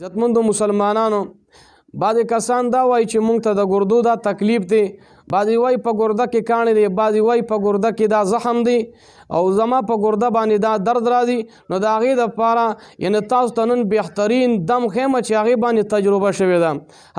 عزتمندو مسلمانانو بعضې کسان دا وایي چې موږ ته د ګردو دا تکلیف دی، بعضې وایي په ګرده کې کاڼې دی، بعضې وایي په ګرده کې دا زخم دی او زما په ګرده باندې دا درد راځي. نو د هغې دپاره یعنې تاسو ته نن بهترین دم ښیم چې هغې باندې تجربه شوې ده.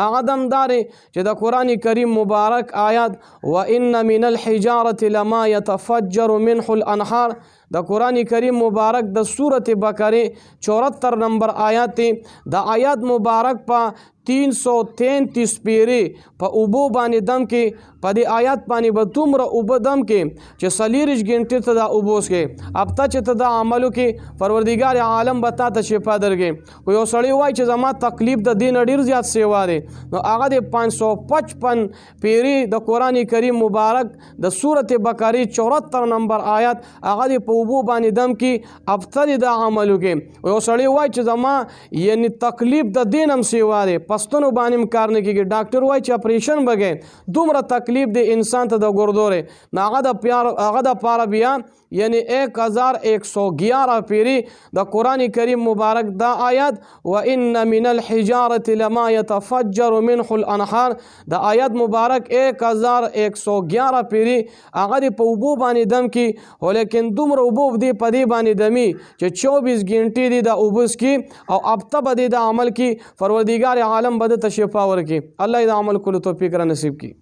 هغه دم دا دی چې د قرآن کریم مبارک آیات وَإِنَّ مِنَ الْحِجَارَةِ لَمَا يَتَفَجَّرُ مِنْهُ الْأَنْهَارُ د قرآن کریم مبارک د سورت بقره 74 نمبر آیات دی. د آیات مبارک په 333 پیری په اوبو باندې دم کې په دې آیات باندې به دومره اوبه دم کې چې 40 غنټې ته دا اوبه وڅښې هفته چې ته دا عملو کې پروردګار عالم به تا ته شفا درکړي. خو یو سړی وایي چې زما تکلیف د دې نه ډېر زیات سیوا دی، نو هغه د 555 پیری د قرآن کریم مبارک د سورت بقره 74 نمبر آیات هغه د په اوبو باندې دم کې هفته د عملو کې. یو سړی وایي چې زما یعنی تکلیف د دې نه هم سیوا دی، پستونو باندې هم کار نه کېږي، ډاکټر وایي چې اپریشن به کوي، دومره تکلیف دی انسان ته د ګردو دی. نو هغه د پاره بیا یعنی 1111 پیری د قرآن کریم مبارک دا آیات وَإِنَّ مِنَ الْحِجَارَةِ لَمَا يَتَفَجَّرُ مِنْهُ الْأَنْهَارُ د آیات مبارک 1111 پیری هغه د په اوبو باندې دم کې، خو لیکن دومره اوبو دی په دې باندې دمي چې 24 غنټې دی د اوبه څکي او هفته به دی د عمل کې پروردګار عالم به ته شفا ورکړي. الله د عمل کولو توفیق را نصیب کړي.